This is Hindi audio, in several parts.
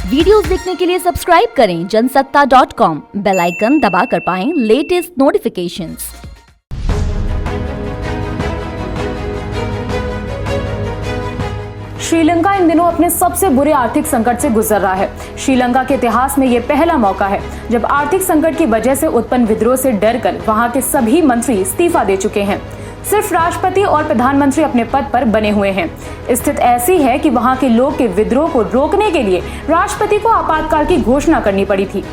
वीडियोस देखने के लिए सब्सक्राइब करें जनसत्ता.com, बेल आइकन दबाकर पाएं लेटेस्ट नोटिफिकेशंस। श्रीलंका इन दिनों अपने सबसे बुरे आर्थिक संकट से गुजर रहा है। श्रीलंका के इतिहास में ये पहला मौका है जब आर्थिक संकट की वजह से उत्पन्न विद्रोह से डरकर वहां के सभी मंत्री इस्तीफा दे चुके हैं। सिर्फ राष्ट्रपति और प्रधानमंत्री अपने पद पर बने हुए हैं। स्थिति ऐसी है कि वहां के लोग के विद्रोह को रोकने के लिए राष्ट्रपति को आपातकाल की घोषणा करनी पड़ी थी।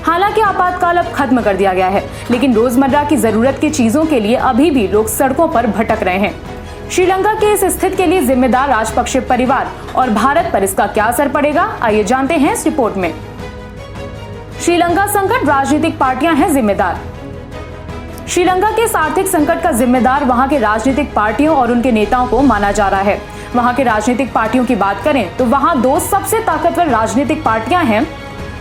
हालांकि आपातकाल अब खत्म कर दिया गया है, लेकिन रोजमर्रा की जरूरत की चीजों के लिए अभी भी लोग सड़कों पर भटक रहे हैं। श्रीलंका के इस स्थिति के लिए जिम्मेदार राजपक्षे परिवार और भारत पर इसका क्या असर पड़ेगा, आइए जानते हैं इस रिपोर्ट में। श्रीलंका संकट, राजनीतिक पार्टियां हैं जिम्मेदार। श्रीलंका के इस आर्थिक संकट का जिम्मेदार वहां के राजनीतिक पार्टियों और उनके नेताओं को माना जा रहा है। वहां के राजनीतिक पार्टियों की बात करें तो वहां दो सबसे ताकतवर राजनीतिक पार्टियां हैं।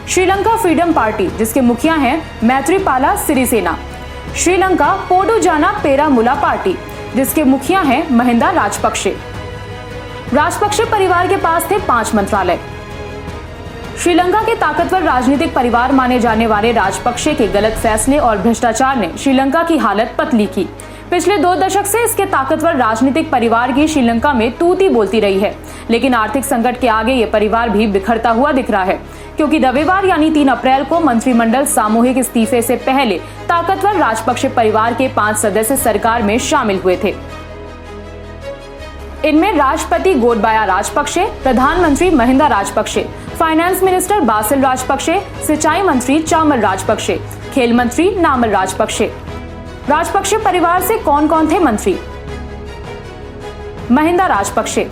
श्रीलंका फ्रीडम पार्टी, जिसके मुखिया हैं मैत्रीपाला सिरिसेना। श्रीलंका पोडुजाना पेरामुला पार्टी, जिसके मुखिया हैं महिंदा राजपक्षे। राजपक्षे परिवार के पास थे 5 मंत्रालय। श्रीलंका के ताकतवर राजनीतिक परिवार माने जाने वाले राजपक्षे के गलत फैसले और भ्रष्टाचार ने श्रीलंका की हालत पतली की। पिछले 2 दशक से इसके ताकतवर राजनीतिक परिवार की श्रीलंका में तूती बोलती रही है, लेकिन आर्थिक संकट के आगे ये परिवार भी बिखरता हुआ दिख रहा है, क्योंकि रविवार यानी 3 अप्रैल को मंत्रिमंडल सामूहिक इस्तीफे से पहले ताकतवर राजपक्षे परिवार के 5 सदस्य सरकार में शामिल हुए थे। इनमें राष्ट्रपति गोटबाया राजपक्षे, प्रधानमंत्री Mahinda Rajapaksa, finance minister Basil Rajapaksa, सिंचाई मंत्री चामल राजपक्षे, खेल मंत्री नामल राजपक्षे। राजपक्षे परिवार से कौन कौन थे मंत्री? महिंदा राजपक्षे।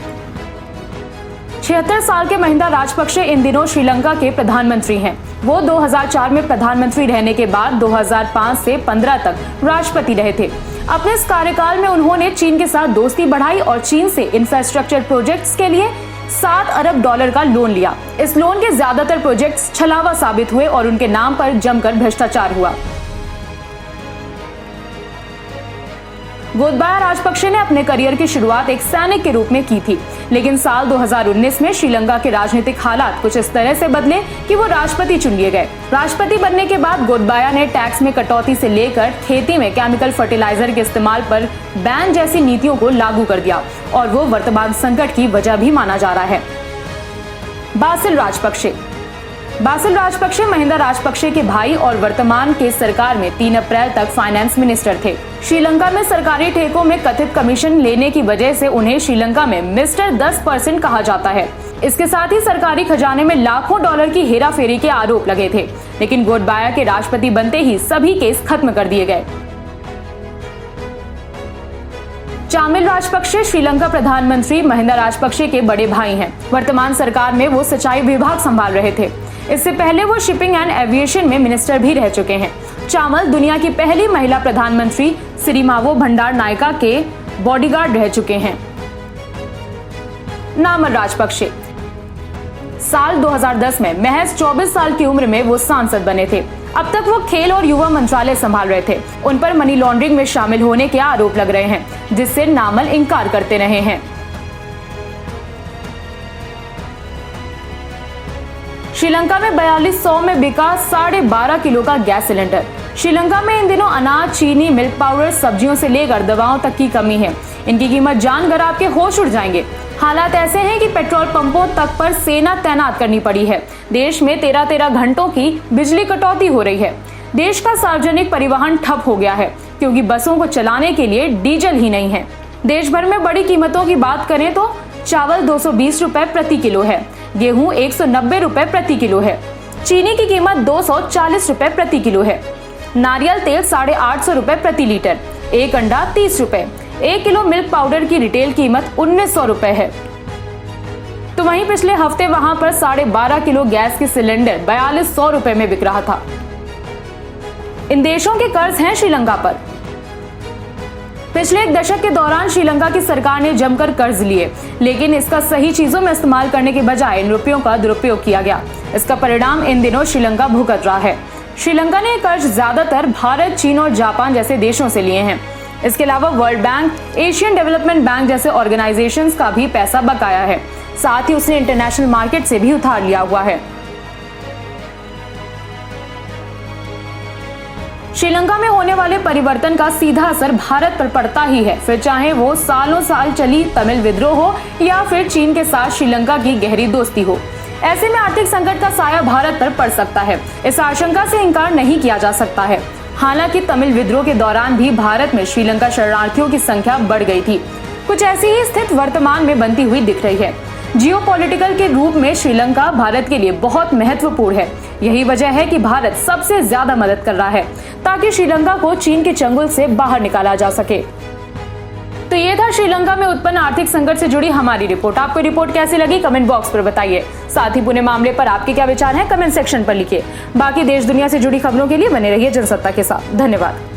76 साल के महिंदा राजपक्षे इन दिनों श्रीलंका के प्रधानमंत्री हैं। वो 2004 में प्रधानमंत्री रहने के बाद 2005 से 15 तक राष्ट्रपति रहे थे। अपने इस कार्यकाल में उन्होंने चीन के साथ दोस्ती बढ़ाई और चीन से इंफ्रास्ट्रक्चर प्रोजेक्ट्स के लिए $7 अरब का लोन लिया। इस लोन के ज्यादातर प्रोजेक्ट्स छलावा साबित हुए और उनके नाम पर जमकर भ्रष्टाचार हुआ। गोटबाया राजपक्षे ने अपने करियर की शुरुआत एक सैनिक के रूप में की थी, लेकिन साल 2019 में श्रीलंका के राजनीतिक हालात कुछ इस तरह से बदले कि वो राष्ट्रपति चुन लिए गए। राष्ट्रपति बनने के बाद गोटबाया ने टैक्स में कटौती से लेकर खेती में केमिकल फर्टिलाइजर के इस्तेमाल पर बैन जैसी नीतियों को लागू कर दिया और वो वर्तमान संकट की वजह भी माना जा रहा है। बासिल राजपक्षे। बासिल राजपक्षे महिंदा राजपक्षे के भाई और वर्तमान के सरकार में 3 अप्रैल तक फाइनेंस मिनिस्टर थे। श्रीलंका में सरकारी ठेकों में कथित कमीशन लेने की वजह से उन्हें श्रीलंका में मिस्टर 10% कहा जाता है। इसके साथ ही सरकारी खजाने में लाखों डॉलर की हेराफेरी के आरोप लगे थे, लेकिन गोटबाया के राष्ट्रपति बनते ही सभी केस खत्म कर दिए गए। चामिल राजपक्षे श्रीलंका प्रधानमंत्री महिंदा राजपक्षे के बड़े भाई हैं। वर्तमान सरकार में वो सिंचाई विभाग संभाल रहे थे। इससे पहले वो शिपिंग एंड एविएशन में मिनिस्टर भी रह चुके हैं। चामल दुनिया की पहली महिला प्रधानमंत्री सिरिमावो भंडार नायका के बॉडीगार्ड रह चुके हैं। नामल राजपक्षे। साल 2010 में महज 24 साल की उम्र में वो सांसद बने थे। अब तक वो खेल और युवा मंत्रालय संभाल रहे थे। उन पर मनी लॉन्ड्रिंग में शामिल होने के आरोप लग रहे हैं, जिससे नामल इनकार करते रहे हैं। श्रीलंका में 4200 में बिका 12.5 किलो का गैस सिलेंडर। श्रीलंका में इन दिनों अनाज, चीनी, मिल्क पाउडर, सब्जियों से लेकर दवाओं तक की कमी है। इनकी कीमत जानकर आपके होश उड़ जाएंगे। हालात ऐसे हैं कि पेट्रोल पंपों तक पर सेना तैनात करनी पड़ी है। देश में 13 घंटों की बिजली कटौती हो रही है। देश का सार्वजनिक परिवहन ठप हो गया है, क्योंकि बसों को चलाने के लिए डीजल ही नहीं है। देश भर में बड़ी कीमतों की बात करें तो चावल 220 रुपए प्रति किलो है, गेहूं 190 रुपए प्रति किलो है, चीनी की कीमत 240 रुपए प्रति किलो है, नारियल तेल 850 रुपए प्रति लीटर, एक अंडा 30 रुपए, 1 किलो मिल्क पाउडर की रिटेल कीमत 1900 रुपए है। तो वहीं पिछले हफ्ते वहां पर 12.5 किलो गैस की सिलेंडर 4200 रुपए में बिक रहा था। इन देशों के कर्ज हैं श्रीलंका पर। पिछले 1 दशक के दौरान श्रीलंका की सरकार ने जमकर कर्ज लिए, लेकिन इसका सही चीजों में इस्तेमाल करने के बजाय इन रुपयों का दुरुपयोग किया गया। इसका परिणाम इन दिनों श्रीलंका भुगत रहा है। श्रीलंका ने कर्ज ज्यादातर भारत, चीन और जापान जैसे देशों से लिए हैं। इसके अलावा world bank, Asian development bank जैसे ऑर्गेनाइजेशंस का भी पैसा बकाया है। साथ ही उसने इंटरनेशनल मार्केट से भी उधार लिया हुआ है। श्रीलंका में होने वाले परिवर्तन का सीधा असर भारत पर पड़ता ही है, फिर चाहे वो सालों साल चली तमिल विद्रोह हो या फिर चीन के साथ श्रीलंका की गहरी दोस्ती हो। ऐसे में आर्थिक संकट का साया भारत पर पड़ सकता है, इस आशंका से इनकार नहीं किया जा सकता है। हालांकि तमिल विद्रोह के दौरान भी भारत में श्रीलंका शरणार्थियों की संख्या बढ़ गई थी। कुछ ऐसी ही स्थिति वर्तमान में बनती हुई दिख रही है। जियोपॉलिटिकल के रूप में श्रीलंका भारत के लिए बहुत महत्वपूर्ण है। यही वजह है कि भारत सबसे ज्यादा मदद कर रहा है ताकि श्रीलंका को चीन के चंगुल से बाहर निकाला जा सके। तो ये था श्रीलंका में उत्पन्न आर्थिक संकट से जुड़ी हमारी रिपोर्ट। आपको रिपोर्ट कैसी लगी कमेंट बॉक्स पर बताइए। साथ ही पूरे मामले पर आपके क्या विचार हैं कमेंट सेक्शन पर लिखिए। बाकी देश दुनिया से जुड़ी खबरों के लिए बने रहिए जनसत्ता के साथ। धन्यवाद।